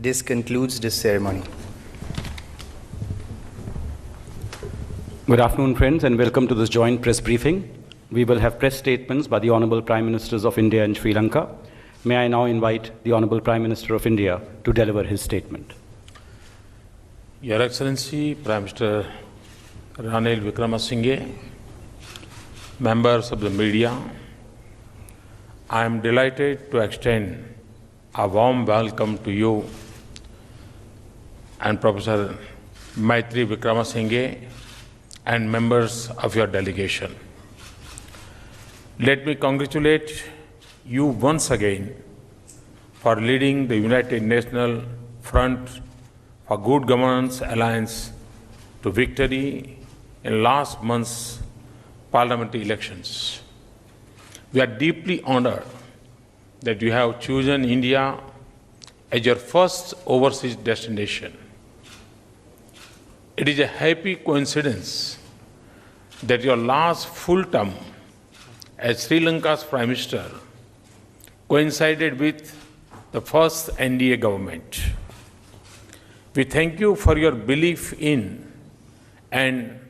This concludes this ceremony. Good afternoon, friends, and welcome to this joint press briefing. We will have press statements by the Honorable Prime Ministers of India and Sri Lanka. May I now invite the Honorable Prime Minister of India to deliver his statement. Your Excellency, Prime Minister Ranil Wickremesinghe, members of the media, I am delighted to extend a warm welcome to you and Professor Maitri Wickremesinghe and members of your delegation. Let me congratulate you once again for leading the United Nations Front for Good Governance Alliance to victory in last month's parliamentary elections. We are deeply honored that you have chosen India as your first overseas destination. It is a happy coincidence that your last full term as Sri Lanka's Prime Minister coincided with the first NDA government. We thank you for your belief in and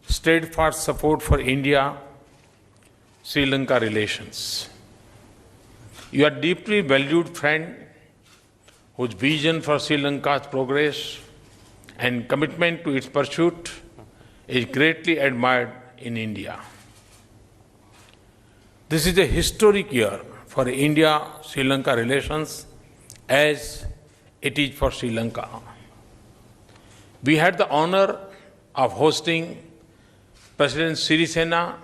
steadfast support for India-Sri Lanka relations. You are a deeply valued friend whose vision for Sri Lanka's progress and commitment to its pursuit is greatly admired in India. This is a historic year for India-Sri Lanka relations as it is for Sri Lanka. We had the honor of hosting President Sirisena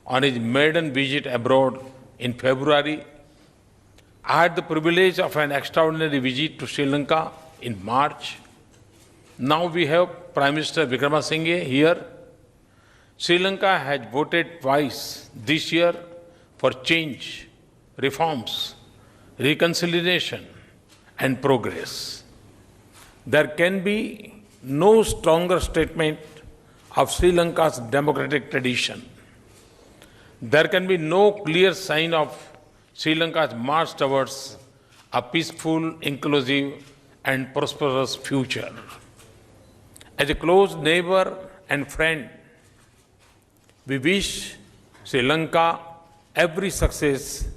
on his maiden visit abroad in February. I had the privilege of an extraordinary visit to Sri Lanka in March. Now we have Prime Minister Wickremesinghe here. Sri Lanka has voted twice this year for change, reforms, reconciliation, and progress. There can be no stronger statement of Sri Lanka's democratic tradition. There can be no clear sign of Sri Lanka's march towards a peaceful, inclusive, and prosperous future. As a close neighbor and friend, we wish Sri Lanka every success,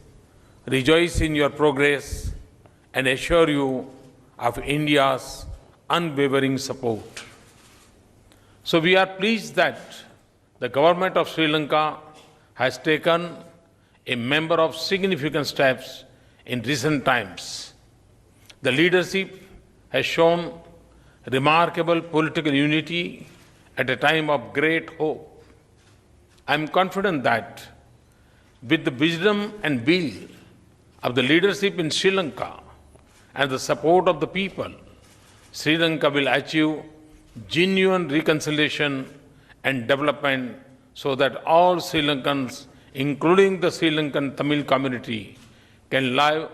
rejoice in your progress, and assure you of India's unwavering support. So we are pleased that the government of Sri Lanka has taken a number of significant steps in recent times. The leadership has shown remarkable political unity at a time of great hope. I am confident that with the wisdom and will of the leadership in Sri Lanka and the support of the people, Sri Lanka will achieve genuine reconciliation and development so that all Sri Lankans, including the Sri Lankan Tamil community, can live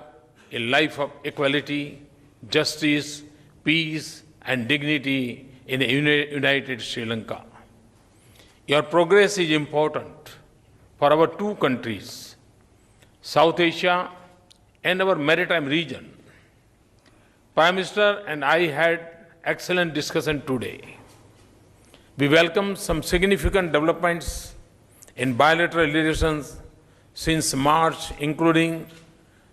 a life of equality, justice, peace, and dignity in a united Sri Lanka. Your progress is important for our two countries, South Asia and our maritime region. Prime Minister and I had excellent discussion today. We welcome some significant developments in bilateral relations since March, including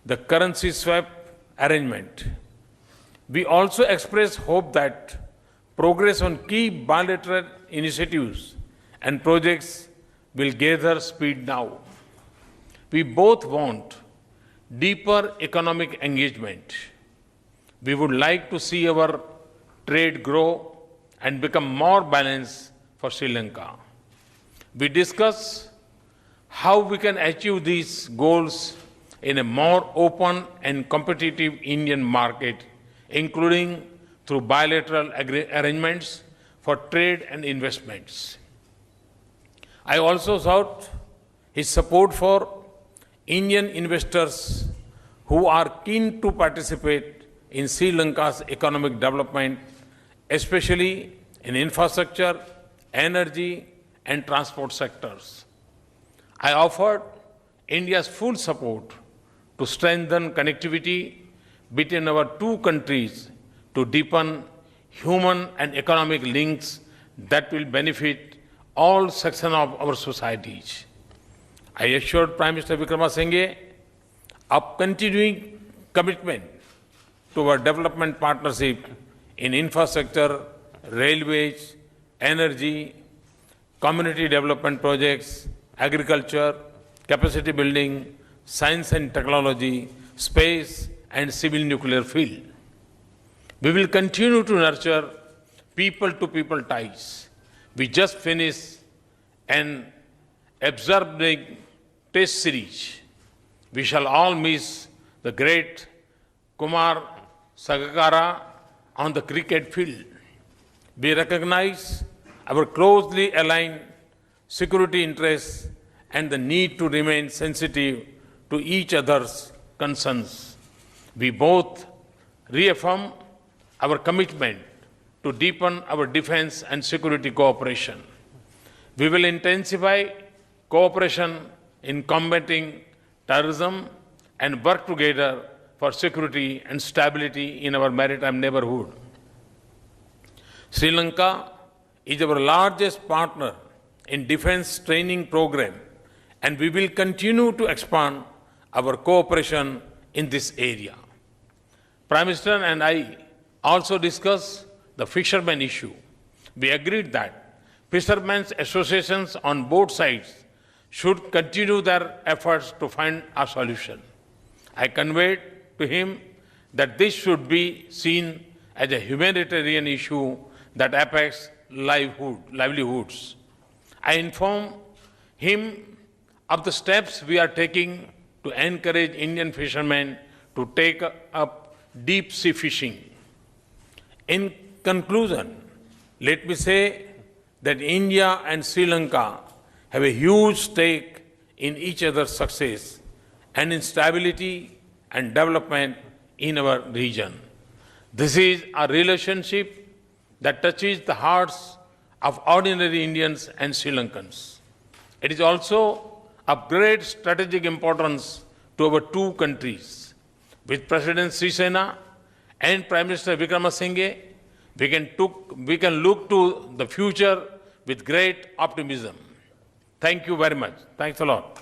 the currency swap arrangement. We also express hope that progress on key bilateral initiatives and projects will gather speed now. We both want deeper economic engagement. We would like to see our trade grow and become more balanced for Sri Lanka. We discuss how we can achieve these goals in a more open and competitive Indian market, including through bilateral arrangements for trade and investments. I also sought his support for Indian investors who are keen to participate in Sri Lanka's economic development, especially in infrastructure, energy, and transport sectors. I offered India's full support to strengthen connectivity between our two countries to deepen human and economic links that will benefit all sections of our societies. I assured Prime Minister Wickremesinghe of continuing commitment to our development partnership in infrastructure, railways, energy, community development projects, agriculture, capacity building, science and technology, space and civil nuclear field. We will continue to nurture people-to-people ties. We just finished an absorbing test series. We shall all miss the great Kumar Sangakkara on the cricket field. We recognize our closely aligned security interests and the need to remain sensitive to each other's concerns. We both reaffirm our commitment to deepen our defense and security cooperation. We will intensify cooperation in combating terrorism and work together for security and stability in our maritime neighborhood. Sri Lanka is our largest partner in defense training program, and we will continue to expand our cooperation in this area. Prime Minister and I also discussed the fishermen issue. We agreed that fishermen's associations on both sides should continue their efforts to find a solution. I conveyed to him that this should be seen as a humanitarian issue that affects livelihoods. I informed him of the steps we are taking to encourage Indian fishermen to take up deep sea fishing. In conclusion, let me say that India and Sri Lanka have a huge stake in each other's success and in stability and development in our region. This is a relationship that touches the hearts of ordinary Indians and Sri Lankans. It is also of great strategic importance to our two countries. With President Srisena and Prime Minister Wickremesinghe, we can look to the future with great optimism. Thank you very much. Thanks a lot.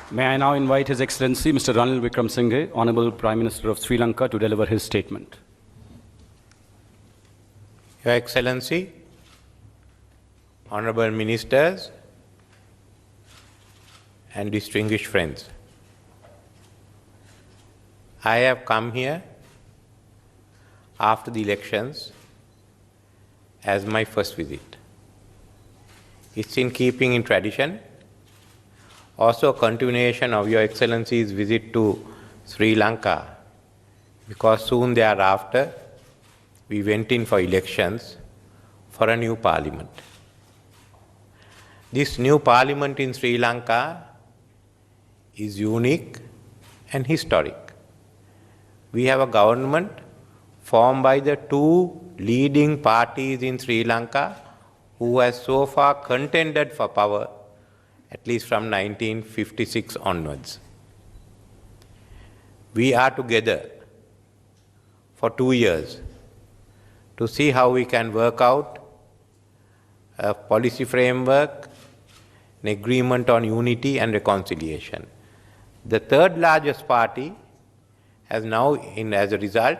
May I now invite His Excellency Mr. Ranil Wickremesinghe, Honorable Prime Minister of Sri Lanka, to deliver his statement. Your Excellency, Honorable Ministers, and distinguished friends, I have come here after the elections as my first visit. It's in keeping in tradition, also a continuation of Your Excellency's visit to Sri Lanka, because soon thereafter we went in for elections for a new parliament. This new parliament in Sri Lanka is unique and historic. We have a government formed by the two leading parties in Sri Lanka who has so far contended for power, at least from 1956 onwards. We are together for 2 years to see how we can work out a policy framework, an agreement on unity and reconciliation. The third largest party has now, as a result,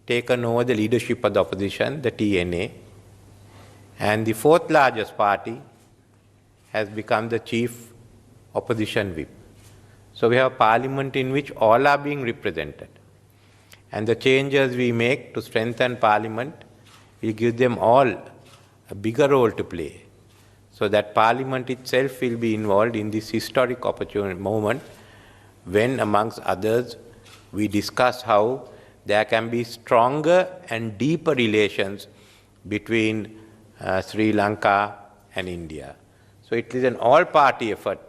taken over the leadership of the opposition, the TNA, and the fourth largest party has become the chief opposition whip. So we have a parliament in which all are being represented. And the changes we make to strengthen parliament will give them all a bigger role to play, so that parliament itself will be involved in this historic opportunity moment when, amongst others, we discuss how there can be stronger and deeper relations between Sri Lanka and India. So it is an all-party effort,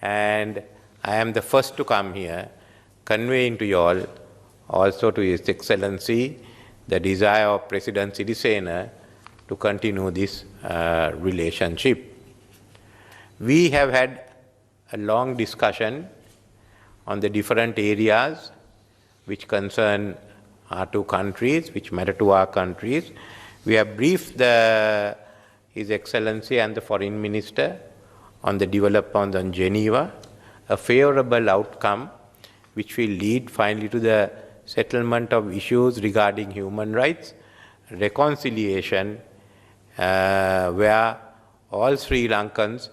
and I am the first to come here conveying to you all, also to His Excellency, the desire of President Sirisena to continue this relationship. We have had a long discussion on the different areas which concern our two countries, which matter to our countries. We have briefed His Excellency and the Foreign Minister on the developments on Geneva, a favorable outcome which will lead finally to the settlement of issues regarding human rights, reconciliation, where all Sri Lankans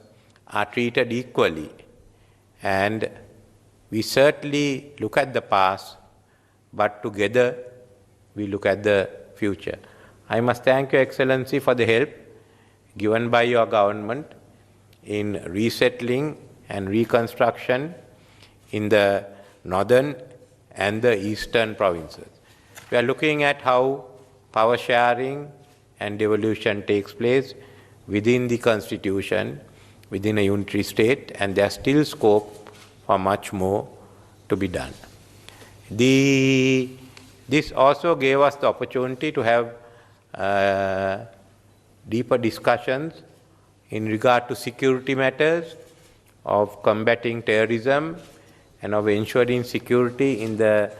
are treated equally. And we certainly look at the past, but together we look at the future. I must thank Your Excellency for the help given by your government in resettling and reconstruction in the northern and the eastern provinces. We are looking at how power sharing and devolution takes place within the constitution, within a unitary state, and there is still scope for much more to be done. This also gave us the opportunity to have deeper discussions in regard to security matters, of combating terrorism, and of ensuring security in the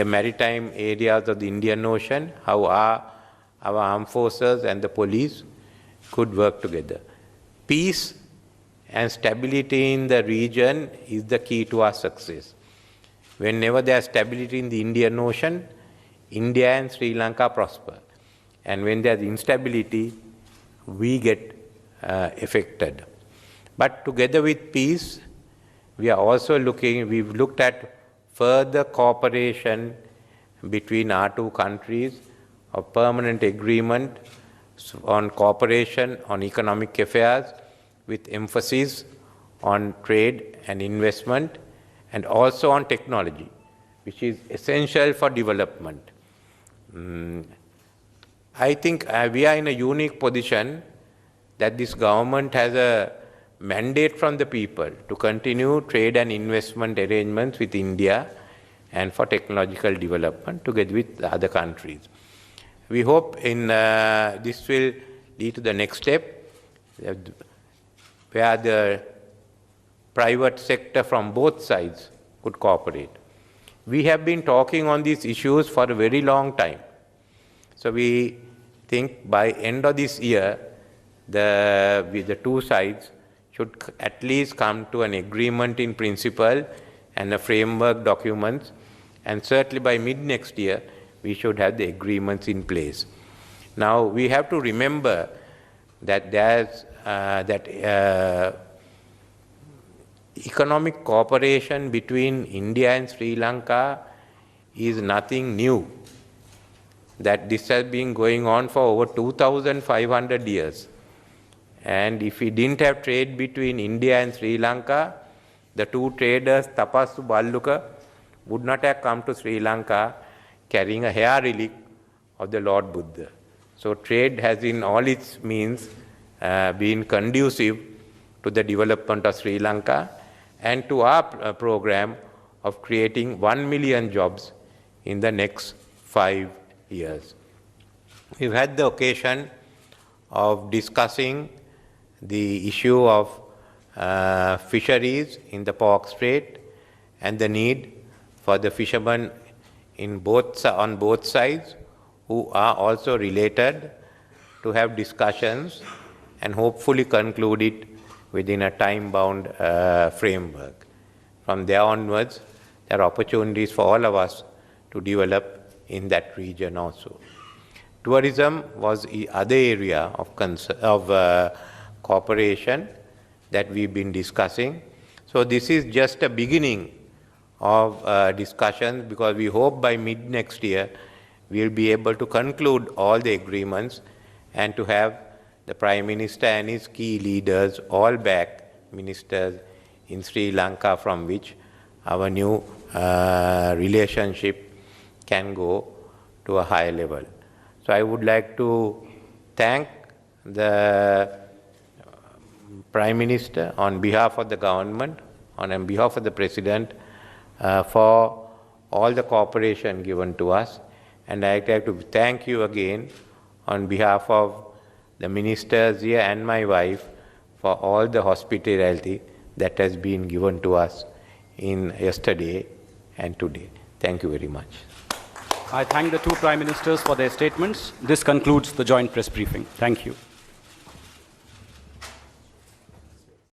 maritime areas of the Indian Ocean, how our armed forces and the police could work together. Peace and stability in the region is the key to our success. Whenever there is stability in the Indian Ocean, India and Sri Lanka prosper. And when there is instability, we get affected. But together with peace, we've looked at further cooperation between our two countries, a permanent agreement on cooperation on economic affairs with emphasis on trade and investment, and also on technology, which is essential for development. I think we are in a unique position that this government has a mandate from the people to continue trade and investment arrangements with India and for technological development together with the other countries. We hope this will lead to the next step, where the private sector from both sides could cooperate. We have been talking on these issues for a very long time. So we think by end of this year, the two sides should at least come to an agreement in principle and a framework documents, and certainly by mid next year, we should have the agreements in place. Now, we have to remember that economic cooperation between India and Sri Lanka is nothing new. That this has been going on for over 2,500 years. And if we didn't have trade between India and Sri Lanka, the two traders, Tapassu Balluka, would not have come to Sri Lanka carrying a hair relic of the Lord Buddha. So trade has in all its means been conducive to the development of Sri Lanka and to our program of creating 1 million jobs in the next 5 years. We've had the occasion of discussing the issue of fisheries in the Pork Strait and the need for the fishermen on both sides, who are also related, to have discussions and hopefully conclude it within a time-bound framework. From there onwards, there are opportunities for all of us to develop in that region also. Tourism was the other area of cooperation that we've been discussing. So this is just a beginning of discussions, because we hope by mid next year we'll be able to conclude all the agreements and to have the Prime Minister and his key leaders all back, ministers in Sri Lanka, from which our new relationship can go to a higher level. So I would like to thank the Prime Minister on behalf of the government, on behalf of the President, for all the cooperation given to us. And I'd like to thank you again on behalf of the ministers here and my wife for all the hospitality that has been given to us in yesterday and today. Thank you very much. I thank the two Prime Ministers for their statements. This concludes the joint press briefing. Thank you.